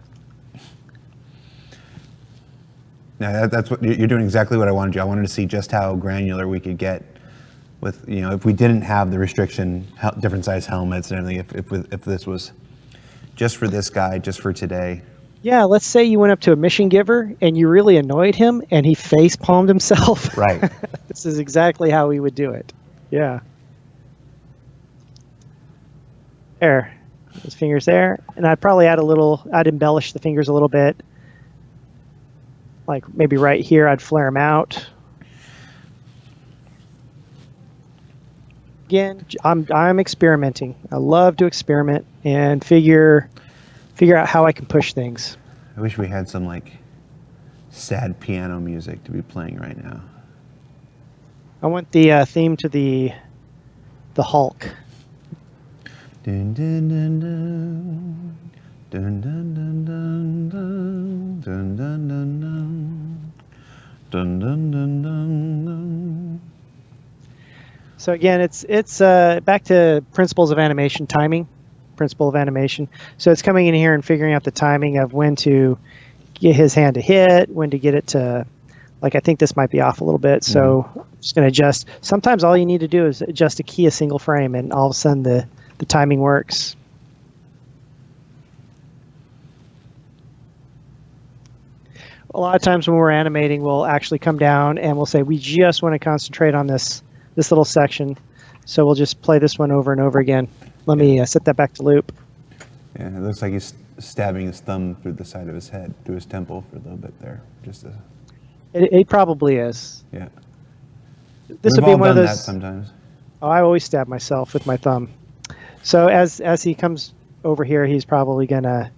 Now that's what you're doing. Exactly what I wanted to do. I wanted to see just how granular we could get with, if we didn't have the restriction, different size helmets and everything. If this was just for this guy, just for today. Yeah, let's say you went up to a mission giver and you really annoyed him and he face palmed himself. Right. This is exactly how we would do it. Yeah. There. His fingers there. And I'd probably I'd embellish the fingers a little bit. Like maybe right here, I'd flare them out. Again, I'm experimenting. I love to experiment and figure out how I can push things. I wish we had some sad piano music to be playing right now. I want the theme to the Hulk. Dun, dun, dun, dun. Dun, dun, dun, dun, dun. Dun, dun, dun, dun. Dun, dun, dun, dun, dun. So again, it's back to principles of animation timing. principle of animation. So it's coming in here and figuring out the timing of when to get his hand to hit, when to get it to, like, I think this might be off a little bit. So I'm just going to adjust. Sometimes all you need to do is adjust a key a single frame, and all of a sudden the timing works. A lot of times when we're animating, we'll actually come down and we'll say, we just want to concentrate on this little section. So we'll just play this one over and over again. Let me set that back to loop. Yeah, it looks like he's stabbing his thumb through the side of his head, to his temple for a little bit there. It probably is. Yeah. This We've would be all one of done those. that sometimes. Oh, I always stab myself with my thumb. So as he comes over here, he's probably gonna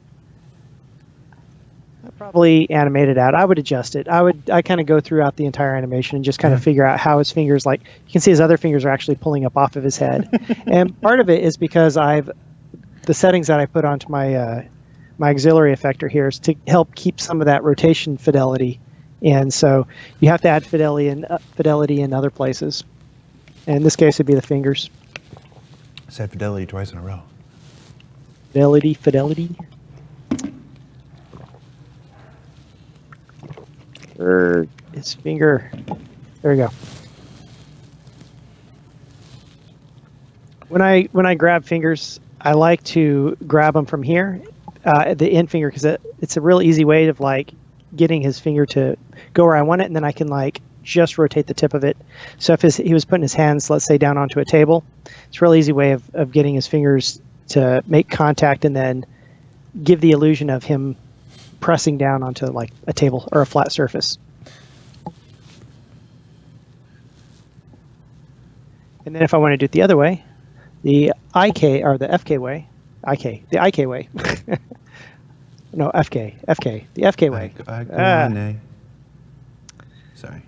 animate it out. I would adjust it. I kind of go throughout the entire animation and just kind of figure out how his fingers, like, you can see his other fingers are actually pulling up off of his head. And part of it is because the settings that I put onto my my auxiliary effector here is to help keep some of that rotation fidelity. And so you have to add fidelity in other places. And in this case, it'd be the fingers. I said fidelity twice in a row. Fidelity. His finger. There we go. When I grab fingers, I like to grab them from here, the end finger, because it's a real easy way of like getting his finger to go where I want it, and then I can like just rotate the tip of it. So if he was putting his hands, let's say, down onto a table, it's a real easy way of getting his fingers to make contact and then give the illusion of him pressing down onto like a table or a flat surface. And then if I want to do it the other way, the IK or the FK way, the IK way. No, FK, the FK way. Sorry.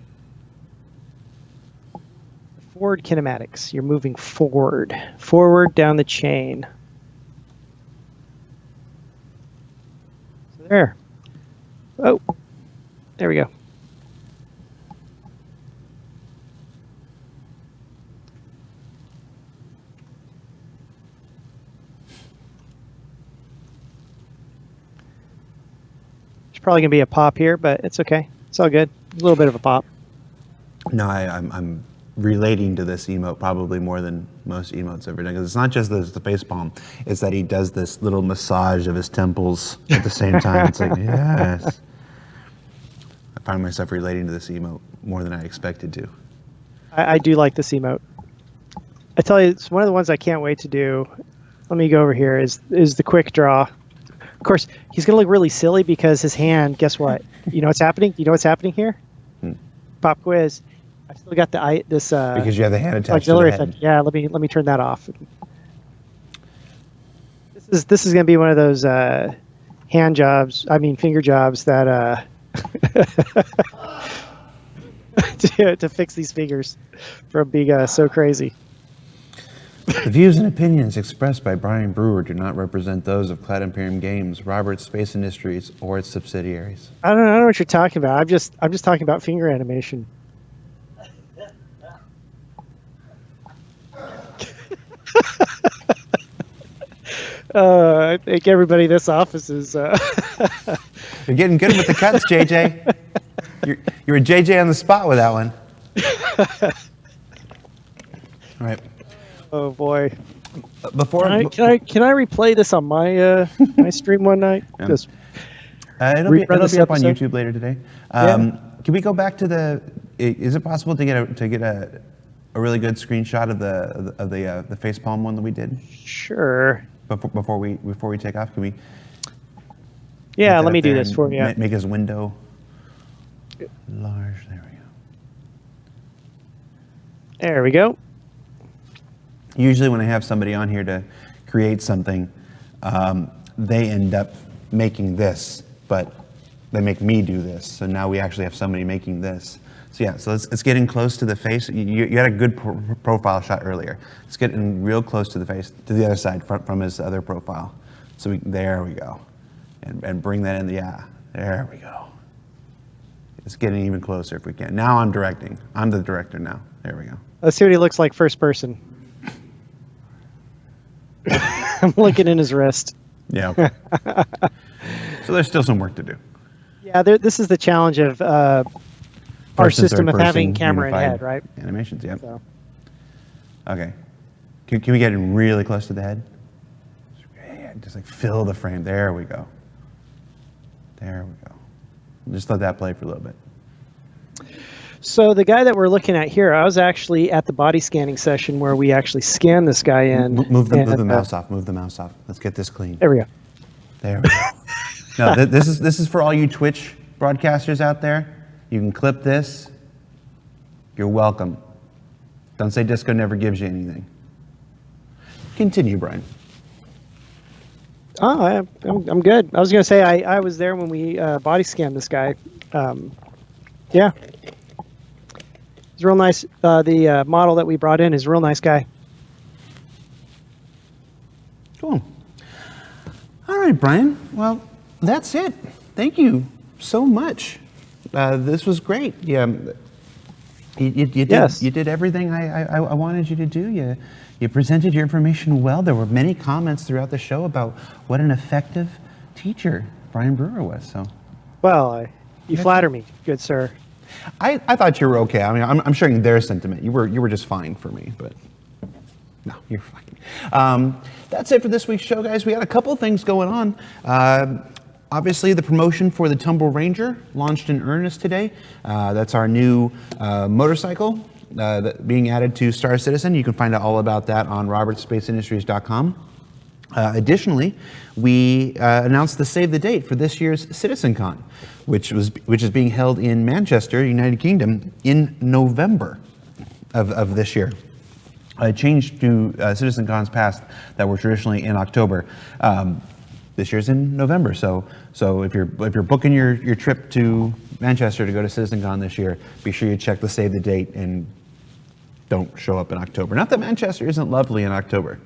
Forward kinematics. You're moving forward down the chain. So there. Oh, there we go. There's probably going to be a pop here, but it's okay. It's all good. A little bit of a pop. No, I'm relating to this emote probably more than most emotes ever done, because it's not just the facepalm, it's that he does this little massage of his temples at the same time. It's like, yes. I find myself relating to this emote more than I expected to. I do like this emote. I tell you, it's one of the ones I can't wait to do. Let me go over here, is the quick draw. Of course, he's going to look really silly because his hand, guess what? You know what's happening? You know what's happening here? Pop quiz. I still got this because you have the hand attached auxiliary to the head. effect. Yeah, let me turn that off. This is going to be one of those finger jobs that to fix these fingers from being so crazy. The views and opinions expressed by Bryan Brewer do not represent those of Cloud Imperium Games, Roberts Space Industries, or its subsidiaries. I don't know what you're talking about. I'm just talking about finger animation. I think everybody in this office is. You're getting good with the cuts, JJ. You're a JJ on the spot with that one. All right. Oh boy! Before can I replay this on my my stream one night? Just it'll be up on episode? YouTube later today. Can we go back to the? Is it possible to get a really good screenshot of the facepalm one that we did? Sure. Before we take off, can we? Yeah, let me do this for you. Make his window large. There we go. There we go. Usually when I have somebody on here to create something, they end up making this, but they make me do this. So now we actually have somebody making this. So yeah, so let's get in close to the face. You had a good profile shot earlier. Let's get in real close to the face, to the other side from his other profile. So there we go. And bring that in, yeah, there we go. It's getting even closer if we can. Now I'm directing. I'm the director now. There we go. Let's see what he looks like first person. I'm looking in his wrist. Yeah. Okay. So there's still some work to do. Yeah, this is the challenge of our First and system third of having person camera and unified head, right? Animations, yep. So, Okay. Can we get it really close to the head? Yeah, just like fill the frame. There we go. There we go. Just let that play for a little bit. so the guy that we're looking at here, I was actually at the body scanning session where we actually scanned this guy in. Move the mouse off. Move the mouse off. Let's get this clean. There we go. There we go. No, this is for all you Twitch broadcasters out there. You can clip this. You're welcome. Don't say Disco never gives you anything. Continue, Brian. Oh, I'm good. I was going to say I was there when we body scanned this guy. Yeah. He's real nice. The model that we brought in is a real nice guy. Cool. All right, Brian. Well, that's it. Thank you so much. This was great. Yeah, you did everything I wanted you to do. You presented your information well. There were many comments throughout the show about what an effective teacher Bryan Brewer was. So, well, you flatter me, good sir. I thought you were okay. I mean, I'm sharing their sentiment. You were just fine for me, but no, you're fine. That's it for this week's show, guys. We got a couple of things going on. Obviously, the promotion for the Tumble Ranger launched in earnest today. That's our new motorcycle being added to Star Citizen. You can find out all about that on robertspaceindustries.com. Additionally, we announced the save the date for this year's CitizenCon, which is being held in Manchester, United Kingdom, in November of this year. A change to CitizenCons past that were traditionally in October. This year's in November, so if you're booking your trip to Manchester to go to CitizenCon this year, be sure you check the save the date and don't show up in October. Not that Manchester isn't lovely in October.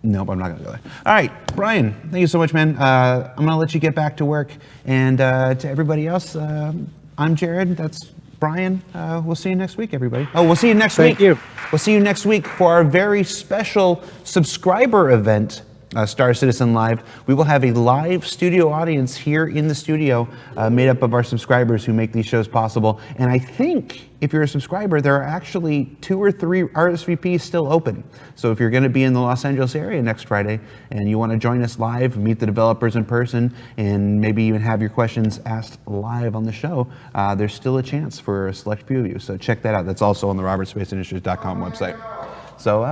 Nope, I'm not going to go there. All right, Brian, thank you so much, man. I'm going to let you get back to work, and to everybody else, I'm Jared. That's Brian. We'll see you next week, everybody. Oh, we'll see you next week. Thank you. We'll see you next week for our very special subscriber event, Star Citizen Live. We will have a live studio audience here in the studio made up of our subscribers who make these shows possible. And I think if you're a subscriber, there are actually 2 or 3 RSVPs still open. So if you're going to be in the Los Angeles area next Friday and you want to join us live, meet the developers in person, and maybe even have your questions asked live on the show, there's still a chance for a select few of you. So check that out. That's also on the robertspaceindustries.com website. So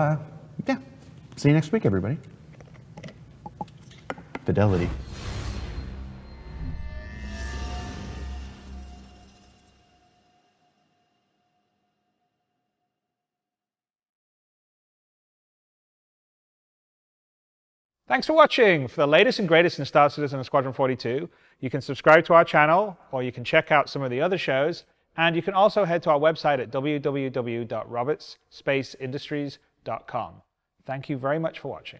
yeah, see you next week, everybody. Fidelity. Thanks for watching. For the latest and greatest in Star Citizen and Squadron 42, you can subscribe to our channel, or you can check out some of the other shows, and you can also head to our website at www.robertspaceindustries.com. Thank you very much for watching.